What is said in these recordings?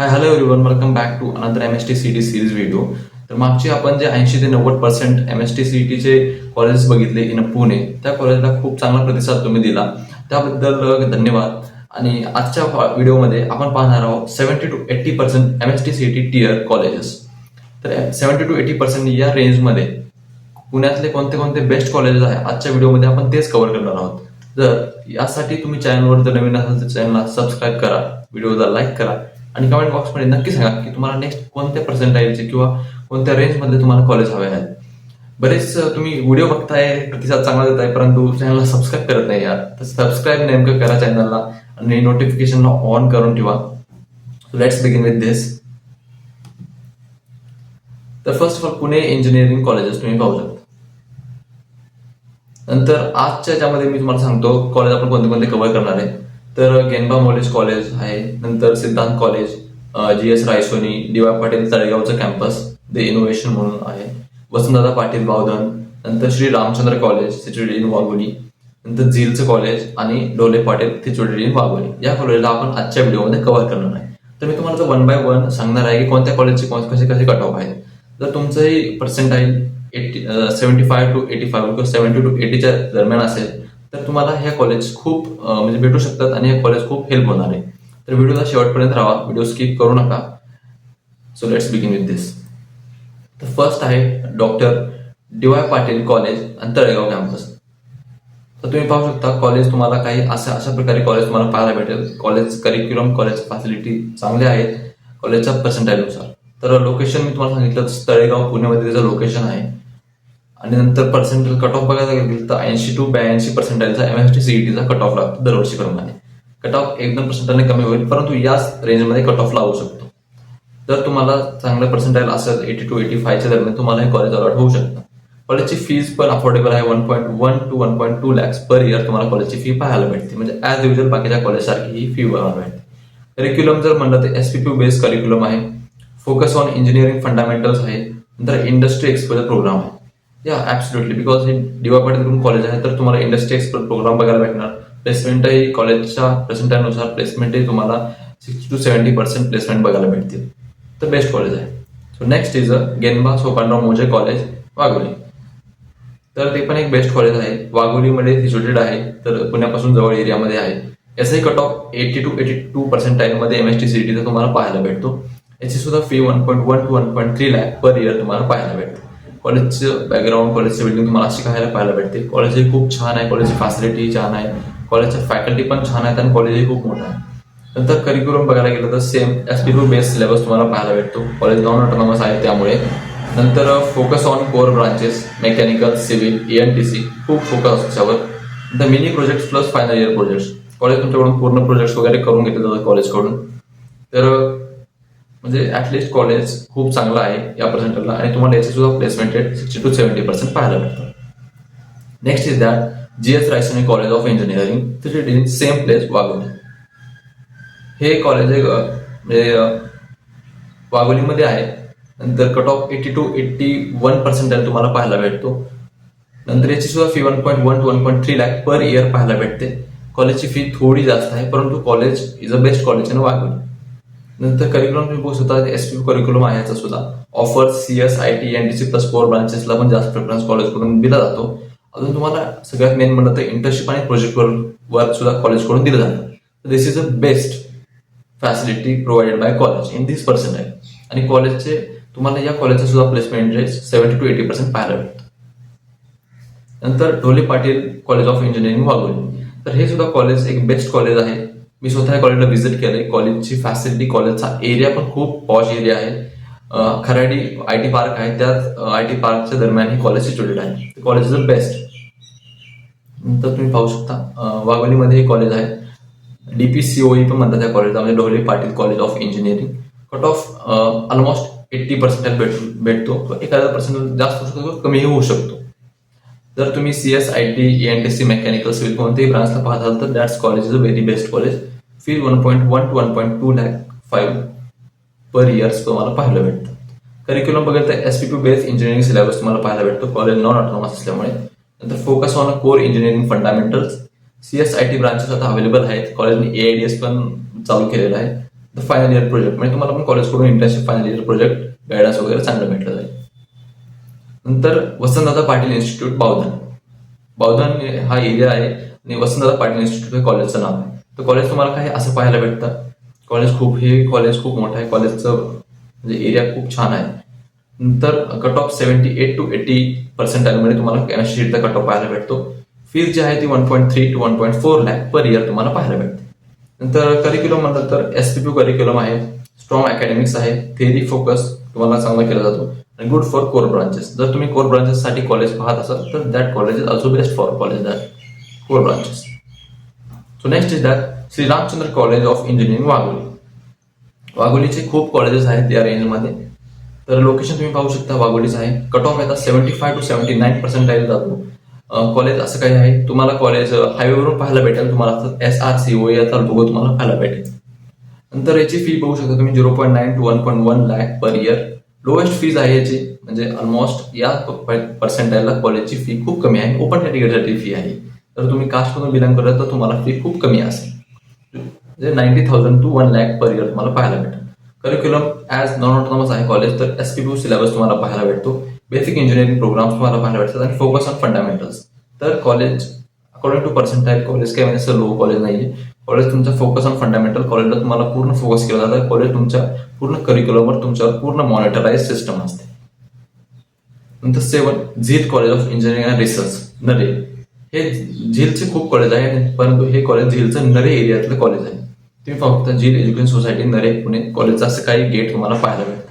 High hello everyone, welcome back to another MST CET series video. तर मागची आपण जे 80 ते 90% एमएसटी सीईटीचे कॉलेजेस बघितले इन पुणे, त्या कॉलेजला खूप चांगला प्रतिसाद तुम्ही दिला, त्याबद्दल धन्यवाद. आणि आजच्या व्हिडिओमध्ये आपण पाहणार आहोत 70 to 80% MST CET tier colleges. तर 70 to 80% या रेंजमध्ये पुण्यातले कोणते कोणते बेस्ट कॉलेजेस आहे आजच्या व्हिडिओमध्ये आपण तेच कव्हर करणार आहोत. जर यासाठी तुम्ही चॅनलवर जर नवीन असाल तर चॅनलला सबस्क्राईब करा, व्हिडिओला लाईक करा आणि कमेंट बॉक्समध्ये नक्की सांगा की तुम्हाला नेक्स्ट कोणत्या पर्सेंटाईलचे किंवा कोणत्या रेंजमधले तुम्हाला कॉलेज हवे आहेत. बरेच तुम्ही व्हिडिओ बघताय, प्रतिसाद चांगला देताय, परंतु चॅनलला सबस्क्राईब करत नाही यार. तर सबस्क्राईब नेमकं करा चॅनलला आणि नोटिफिकेशनला ऑन करून ठेवा. लेट्स बिगिन विथ दिस. तर first of all Pune engineering colleges तुम्ही पाहू शकता. नंतर आजच्या ज्यामध्ये मी तुम्हाला सांगतो कॉलेज आपण कोणते कोणते कव्हर करणार आहे. तर गेनबा मॉलेज कॉलेज आहे, नंतर Siddhant college, GS Raisoni, DY Patil तळेगावचं कॅम्पस द इनोव्हेशन म्हणून आहे, वसंतदादा पाटील बावधन, नंतर Shri Ramchandra college situated in Wagholi, नंतर झीलचं कॉलेज आणि डोले पाटील सिच्युएटेड इन वाघोली. या कॉलेजला आपण आजच्या व्हिडिओमध्ये कव्हर करणार आहे. तर मी तुम्हाला वन बाय वन सांगणार आहे की कोणत्या कॉलेजचे कसे कसे कट ऑफ आहेत. जर तुमचंही पर्सेंटाईल 75 to 85 किंवा 70 to 80च्या दरम्यान असेल तर तुम्हाला ह्या कॉलेज खूप म्हणजे भेटू शकतात आणि हे कॉलेज खूप हेल्प होणार आहे. तर व्हिडिओला शेवटपर्यंत राहा, व्हिडिओ स्किप करू नका. सो लेट्स बिगिन विथ दिस. तर फर्स्ट आहे डॉक्टर DY पाटील कॉलेज आणि तळेगाव कॅम्पस. तर तुम्ही पाहू शकता कॉलेज तुम्हाला काही अशा प्रकारे कॉलेज तुम्हाला पाहायला भेटेल. कॉलेज करिक्युलम, कॉलेज फॅसिलिटी चांगले आहेत कॉलेजच्या पर्सेंटाईलनुसार. तर लोकेशन मी तुम्हाला सांगितलं तळेगाव पुण्यामध्ये त्याचं लोकेशन आहे. आणि नंतर पर्सेंटेज कट ऑफ बघायला गेलं तर 80 to 82 पर्सेंटाईलचा एमएसटी सीईटीचा कट ऑफ लागतो दरवर्षीप्रमाणे. कट ऑफ 1-2 पर्सेंटाईलने कमी होईल, परंतु याच रेंजमध्ये कट ऑफ लागू शकतो. जर तुम्हाला चांगलं पर्सेंटाईल असेल 80 to 85च्या दरम्यान तुम्हाला हे कॉलेज अलॉट होऊ शकतं. कॉलेजची फीज पण अफोर्डेबल आहे. 1.1 to 1.2 lakhs पर इयर तुम्हाला कॉलेजची फी पाहायला भेटते. म्हणजे ऍज युजल बाकीच्या कॉलेज सारखी ही फी पाहायला भेटते. करिक्युलम जर म्हणलं तर SPPU बेस्ड करिक्युलम आहे. फोकस ऑन इंजिनिअरिंग फंडामेंटल्स आहे. नंतर इंडस्ट्री एक्सपोजर प्रोग्राम आहे. या ऍब्सोल्युटली, बिकॉज हे DY पाटील कॉलेज आहे तर तुम्हाला इंडस्ट्री एक्सपोजर प्रोग्राम बघायला भेटणार. प्लेसमेंटही कॉलेजच्या पर्सेंटाईलनुसार प्लेसमेंटही तुम्हाला 60 to 70% प्लेसमेंट बघायला भेटतील. तर बेस्ट कॉलेज आहे. So next is Genba Sopanrao मोजे कॉलेज वाघोली. तर ते पण एक बेस्ट कॉलेज आहे. वाघोलीमध्ये सिच्युएटेड आहे, तर पुण्यापासून जवळ एरियामध्ये आहे. याचाही कट ऑफ 80 to 82 पर्सेंटाईलमध्ये एमएसटी सीईटीचा तुम्हाला पाहायला भेटतो. याची सुद्धा fee 1.1 to 1.3 lakh per year तुम्हाला पाहायला भेटते. कॉलेजचं बॅकग्राऊंड, कॉलेजची बिल्डिंग तुम्हाला अशी पाहायला भेटते. कॉलेजही खूप छान आहे, कॉलेजची फॅसिलिटी छान आहे, कॉलेजच्या फॅकल्टी पण छान आहेत आणि कॉलेजही खूप मोठं आहे. नंतर करिक्युलम बघायला गेलं तर सेम SPPU बेस्ड सिलेबस तुम्हाला पाहायला भेटतो. कॉलेज नॉन ऑटोनॉमस आहे त्यामुळे. नंतर focus on core branches, mechanical, civil, ENTC खूप फोकस त्याच्यावर. नंतर mini project plus final year projects. College तुमच्याकडून पूर्ण प्रोजेक्ट्स वगैरे करून घेतले जातात कॉलेजकडून. तर म्हणजे ऍटलिस्ट कॉलेज खूप चांगलं आहे या पर्सेंटेजला आणि तुम्हाला याची सुद्धा प्लेसमेंट रेट 60 to 70% पाहायला भेटतं. Next is that GS Raisoni college of engineering, situated in same place Wagholi. हे कॉलेज म्हणजे वाघोलीमध्ये आहे. नंतर कट ऑफ 80 to 81 पर्सेंटाईल तुम्हाला पाहायला भेटतो. नंतर याची सुद्धा fee 1.1 to 1.3 lakh per year पाहायला भेटते. कॉलेजची फी थोडी जास्त आहे, परंतु college is a best college in Wagholi. नंतर करिक्युलम तुम्ही बघू शकता SPPU करिक्युलम आहे याचा सुद्धा. Offer CS, IT, ENTC plus core ब्रांचेसला पण जास्त प्रेफरन्स कॉलेजकडून दिला जातो. अजून तुम्हाला सगळ्यात मेन म्हणलं तर इंटर्नशिप आणि प्रोजेक्ट वर्क सुद्धा कॉलेजकडून दिलं जातं. This is a best facility provided by college in this percentile. आणि कॉलेजचे तुम्हाला या कॉलेजचे सुद्धा प्लेसमेंट रेट 70 to 80% पाहायला भेटतं. नंतर Dhole Patil college of engineering Wagholi. तर हे सुद्धा कॉलेज एक बेस्ट कॉलेज आहे. मी स्वतः कॉलेजला व्हिजिट केलंय. कॉलेजची फॅसिलिटी, कॉलेजचा एरिया पण खूप पॉश एरिया आहे. खराडी IT पार्क आहे, त्यात IT पार्कच्या दरम्यान ही कॉलेज सिच्युएटेड आहे. College is the best. नंतर तुम्ही पाहू शकता वाघोलीमध्ये हे कॉलेज आहे. DPCOE पण म्हणतात त्या कॉलेजला, म्हणजे Dhole Patil college of engineering. Cut off almost 80% भेटतो. एखादा पर्सेंट जास्त होऊ शकतो, कमीही होऊ शकतो. जर तुम्ही CS, IT, ENTC, mechanical, civil कोणत्याही ब्रांचला पाहताल तर that's college is a very best college. Fee 1.1 to 1.2 lakh per years तुम्हाला पाहायला भेटतं. करिक्युलम बघायला तर SPPU बेस्ड इंजिनिअरिंग सिलेबस तुम्हाला पाहायला भेटतो. कॉलेज नॉन ऑटोनॉमस असल्यामुळे. नंतर focus on core engineering fundamentals. CS, IT branches आता अवेलेबल आहेत. कॉलेजने AIDS पण चालू केलेला आहे. द फायनल इयर प्रोजेक्ट, म्हणजे तुम्हाला पण कॉलेजकडून internship, final year project, guidance वगैरे चांगलं भेटलं जाईल. नंतर वसंतदादा पाटील इन्स्टिट्यूट बावधन. बावधन हा एरिया आहे आणि वसंतदादा पाटील इन्स्टिट्यूट हे कॉलेजचं नाव आहे. तर कॉलेज तुम्हाला काय असं पाहायला भेटतं, कॉलेज खूप मोठं आहे, कॉलेजचं म्हणजे एरिया खूप छान आहे. नंतर कट ऑफ 78 to 80% मध्ये तुम्हाला केमिस्ट्रीचा कट ऑफ पाहायला भेटतो. फीज जी आहे ती 1.3 to 1.4 लाख पर इयर तुम्हाला पाहायला भेटते. नंतर करिक्युलम म्हणलं तर एसपीपी करिक्युलम आहे, स्ट्रॉंग अकॅडमिक्स आहे, थेअरी फोकस तुम्हाला चांगला केला जातो आणि गुड फॉर कोर ब्रांचेस. जर तुम्ही कोर ब्रांचेस साठी कॉलेज पाहत असाल तर that college is also best for college that core branches. So next is that Shri Ramchandra college of engineering Wagholi. वाघोलीचे खूप कॉलेजेस आहेत या रेंजमध्ये. तर लोकेशन तुम्ही पाहू शकता वाघोलीचं आहे. कट ऑफ येतात 75 to 79% जातो. कॉलेज असं काही आहे, तुम्हाला कॉलेज हायवेवरून पाहायला भेटेल, तुम्हाला SRCO याचा लोगो तुम्हाला पाहायला भेटेल. नंतर याची फी बघू शकता तुम्ही 0.9 to 1.1 lakh per year. Lowest fees आहे याची, म्हणजे ऑलमोस्ट या पर्सेंटाईलला कॉलेजची फी खूप कमी आहे. ओपन कॅटेगरीसाठी फी आहे. तर तुम्ही कास्टमधून बिलॉंग करत तर तुम्हाला फी खूप कमी असेल, म्हणजे 90,000 to 1 लाख पर इयर तुम्हाला पाहायला भेटेल. करिक्युलम ॲज नॉन ऑटोनॉमस आहे कॉलेज, तर SPPU सिलेबस तुम्हाला पाहायला भेटतो. बेसिक इंजिनिअरिंग प्रोग्राम्स तुम्हाला पाहायला भेटतात आणि फोकस ऑन फंडामेंटल्स. तर college according to percentile college काही म्हणजे लो कॉलेज नाहीये. कॉलेज तुमचा फोकस ऑन फंडामेंटल, कॉलेजला तुम्हाला पूर्ण फोकस केला जातं. कॉलेज तुमच्या पूर्ण करिक्युलमवर तुमच्यावर पूर्ण मॉनिटराइज सिस्टम असते. नंतर 7 झील college of engineering and research नरे. हे झीलचे खूप कॉलेज आहे, परंतु हे कॉलेज झीलचं नरे एरियातलं कॉलेज आहे. तुम्ही फक्त झील एज्युकेशन सोसायटी नरे पुणे कॉलेजचं असं काही गेट तुम्हाला पाहायला भेटतं.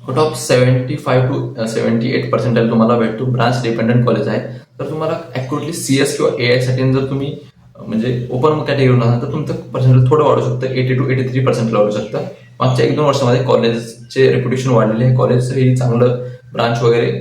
कट ऑफ 75 to 78% तुम्हाला भेटतो. ब्रांच डिपेंडंट कॉलेज आहे. तर तुम्हाला ऍक्युरेटली CS किंवा AI साठी जर तुम्ही म्हणजे ओपन कॅटेगरीवर असाल तर तुमचं पर्सेंटेज थोडं वाढू शकतं, 80 to 83% वाढू शकतं. मागच्या 1-2 वर्षामध्ये कॉलेजचे रेप्युटेशन वाढलेले आहे, कॉलेज हे चांगलं ब्रांच वगैरे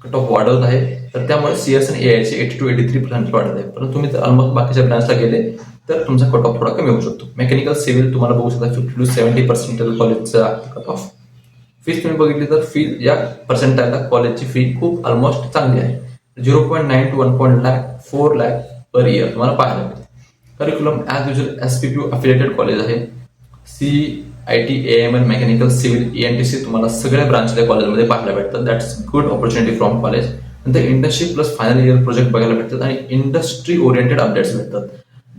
कट ऑफ वाढवत आहे. तर त्यामुळे CS आणि AI चे 80 to 83% वाढत आहे. परंतु तुम्ही जर ऑलमोस्ट बाकीच्या ब्रांचला गेले तर तुमचा कट ऑफ थोडा कमी होऊ शकतो. मेकॅनिकल सिव्हिल तुम्हाला बघू शकता 50 to 70% कॉलेजचा कट ऑफ. फीज तुम्ही बघितली तर फी या पर्सेंटाईलला कॉलेजची फी खूप ऑलमोस्ट चांगली आहे. 0.9 to 1.4 लाख पर इयर तुम्हाला पाहायला मिळते. Curriculum as usual SPPU affiliated college आहे. CIT, AML, mechanical, civil, ENTC तुम्हाला सगळ्या ब्रांचच्या कॉलेजमध्ये पाहायला भेटतात. That's good opportunity from college. नंतर internship plus final year project बघायला भेटतात आणि इंडस्ट्री ओरिएंटेड अपडेट्स भेटतात.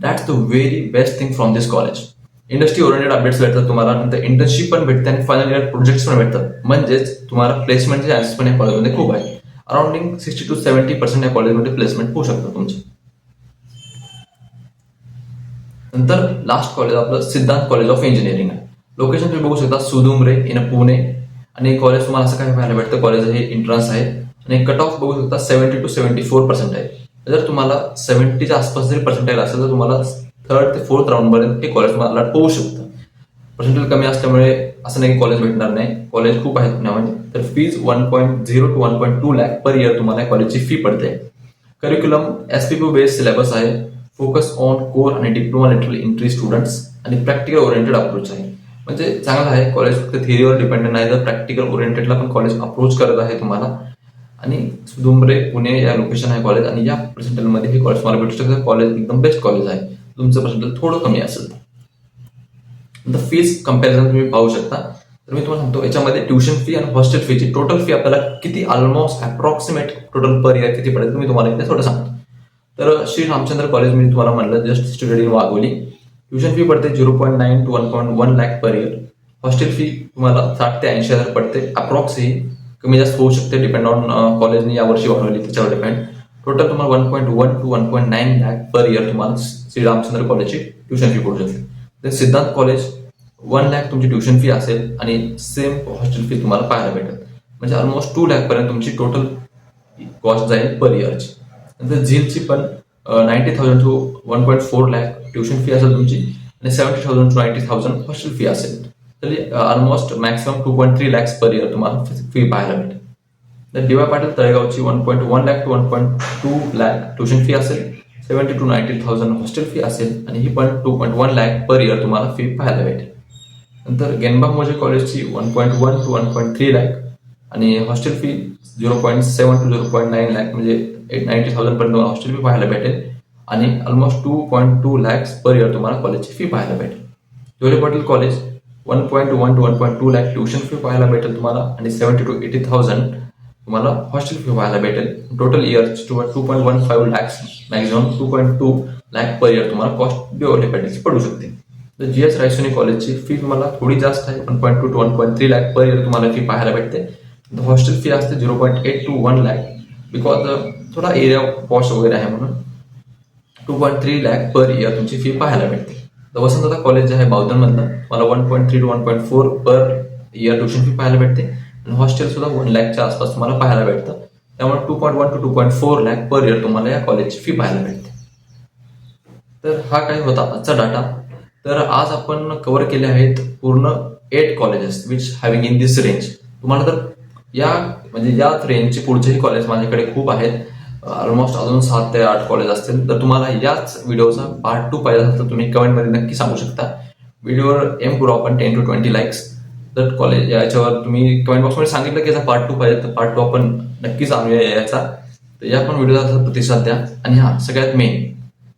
That's the very best thing from this college. Industry oriented updates भेटतात तुम्हाला, नंतर इंटर्नशिप पण भेटते आणि फायनल इयर प्रोजेक्ट्स पण भेटतात. म्हणजेच तुम्हाला प्लेसमेंटचे चान्सेस पण या कॉलेजमध्ये खूप आहे. अराउंडिंग 60 to 70% या कॉलेजमध्ये प्लेसमेंट होऊ शकतं तुमचे. नंतर लास्ट कॉलेज आपलं सिद्धांत कॉलेज ऑफ इंजिनिअरिंग आहे. लोकेशन तुम्ही बघू शकता सुदुमरे इन पुणे. आणि कॉलेज तुम्हाला असं काय पाहायला भेटतं, कॉलेज हे एंट्रन्स आहे आणि कट ऑफ बघू शकता 70 to 74% आहे. जर तुम्हाला 70च्या आसपास जरी पर्सेंटाईल असेल तर तुम्हाला 3rd ते 4th राऊंड पर्यंत हे कॉलेज तुम्हाला होऊ शकतं. पर्सेंटेज कमी असल्यामुळे असं नाही की कॉलेज भेटणार नाही, कॉलेज खूप आहेत पुण्यामध्ये. तर fees 1.0 to 1.2 lakh per year तुम्हाला कॉलेजची फी पडते. करिक्युलम SPPU बेस्ड सिलेबस आहे. फोकस ऑन कोर आणि डिप्लोमा लेटरल एंट्री स्टुडंट्स आणि प्रॅक्टिकल ओरिएंटेड अप्रोच आहे. म्हणजे चांगलं आहे कॉलेज, फक्त थिअरीवर डिपेंडेंट नाही तर प्रॅक्टिकल ओरिएंटेडला पण कॉलेज अप्रोच करत आहे तुम्हाला. आणि सुदुमरे पुणे या लोकेशन आहे कॉलेज आणि या पर्सेंटेजमध्ये हे कॉलेज तुम्हाला भेटू शकतं. कॉलेज एकदम बेस्ट कॉलेज आहे. तुमचं पर्सेंटेज थोडं कमी असेल तर फीज कम्पॅरिझन तुम्ही पाहू शकता. तर मी तुम्हाला सांगतो याच्यामध्ये ट्युशन फी आणि हॉस्टेल फीची टोटल फी आपल्याला किती almost approximate total per year किती पडेल मी तुम्हाला इथे थोडं सांगतो. तर श्री रामचंद्र कॉलेज मी तुम्हाला म्हणलं just student in Wagholi. Tuition fee पडते 0.9 to 1.1 lakh per year. Hostel fee तुम्हाला 60 ते 80,000 पडते. अप्रॉक्स ही कमी जास्त होऊ शकते, डिपेंड ऑन कॉलेजने यावर्षी वाढवली त्याच्यावर डिपेंड. टोटल तुम्हाला 1.1 to 1.9 लाख पर इयर तुम्हाला श्री रामचंद्र कॉलेजची ट्युशन फी पडू शकते. तर सिद्धांत कॉलेज 1 लाख तुमची ट्युशन फी असेल आणि सेम हॉस्टेल फी तुम्हाला पाहायला भेटेल. म्हणजे ऑलमोस्ट 2 लाख पर्यंत तुमची टोटल कॉस्ट जाईल पर इयरची. नंतर झीलची पण 90,000 to 1.4 लाख ट्युशन फी असेल तुमची आणि 70,000 to 90,000 हॉस्टेल फी असेल. तर almost maximum 2.3 lakhs per year तुम्हाला फी पाहायला भेटेल. तर DY पाटील तळेगावची 1.1 lakh to 1.2 lakh tuition fee असेल, 70,000 to 90,000 हॉस्टेल फी असेल आणि ही पण 2.1 lakh पर इयर तुम्हाला फी पाहायला भेटेल. नंतर गेनबा मोजे कॉलेजची 1.1 to 1.3 lakh आणि हॉस्टेल फी 0.7 to 0.9 lakh म्हणजे 90,000 पर्यंत हॉस्टेल फी पाहायला भेटेल आणि ऑलमोस्ट 2.2 lakhs पर इयर तुम्हाला कॉलेजची फी पाहायला भेटेल. Dhole Patil college 1.1 to 1.2 lakh tuition fee पाहायला भेटेल तुम्हाला आणि 70 to 80,000 तुम्हाला हॉस्टेल फी पाहायला भेटेल. Total year 2.15 lakhs maximum 2.2 lakh per year तुम्हाला कॉस्ट ढोले पाटीलची पडू शकते. तर GS रायसोनी कॉलेजची फी तुम्हाला थोडी जास्त आहे. 1.2 to 1.3 लाख पर इयर तुम्हाला फी पाहायला भेटते. हॉस्टेल फी असते 0.8 to 1 लाख बिकॉज थोडा एरिया पॉश वगैरे आहे म्हणून 2.3 लाख पर इयर तुमची फी पाहायला भेटते. तर वसंतदादा कॉलेज जे आहे बावधनमधलं मला 1.3 to 1.4 per year tuition fee पाहायला भेटते आणि हॉस्टेल सुद्धा 1 लाखच्या आसपास तुम्हाला पाहायला भेटतं. त्यामुळे 2.1 to 2.4 लाख पर इयर तुम्हाला या कॉलेजची फी पाहायला भेटते. तर हा काय होता आजचा डाटा. तर आज आपण कव्हर केले आहेत पूर्ण 8 colleges which having in this range. तुम्हाला तर याच रेंजचे पुढचेही कॉलेज माझ्याकडे खूप आहेत. ऑलमोस्ट अजून 7 ते 8 कॉलेज असतील. तर तुम्हाला याच व्हिडिओचा पार्ट 2 पाहिजे असेल तर तुम्ही कमेंटमध्ये नक्की सांगू शकता. व्हिडिओवर एम करू आपण 10 to 20 लाईक्स. तर कॉलेज याच्यावर तुम्ही कमेंट बॉक्समध्ये सांगितलं की याचा पार्ट 2 पाहिजे तर पार्ट 2 आपण नक्कीच आणूया याचा. तर या पण व्हिडिओचा प्रतिसाद द्या. आणि हा सगळ्यात मेन,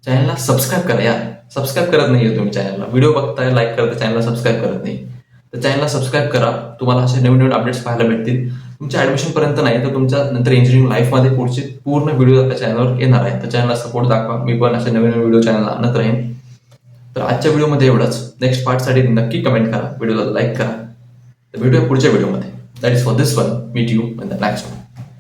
चॅनलला सबस्क्राईब करा यार. सबस्क्राईब करत नाहीये तुम्ही चॅनलला. व्हिडिओ बघताय, लाईक करताय, चॅनलला सबस्क्राईब करत नाही. तर चॅनलला सबस्क्राईब करा. तुम्हाला असे नवीन नवीन अपडेट्स पाहायला भेटतील. तुमच्या ऍडमिशन पर्यंत नाही तर तुमच्या नंतर इंजिनिअरिंग लाईफमध्ये पुढचे पूर्ण व्हिडिओ आपल्या चॅनलवर येणार आहे. तर चॅनलला सपोर्ट दाखवा. मी पण असे नवीन नवीन व्हिडिओ चॅनलला आणत राहीन. तर आजच्या व्हिडिओमध्ये एवढंच. नेक्स्ट पार्टसाठी नक्की कमेंट करा, व्हिडिओला लाईक करा. तर भेटूया पुढच्या व्हिडिओमध्ये. That is for this one. Meet you in the next one.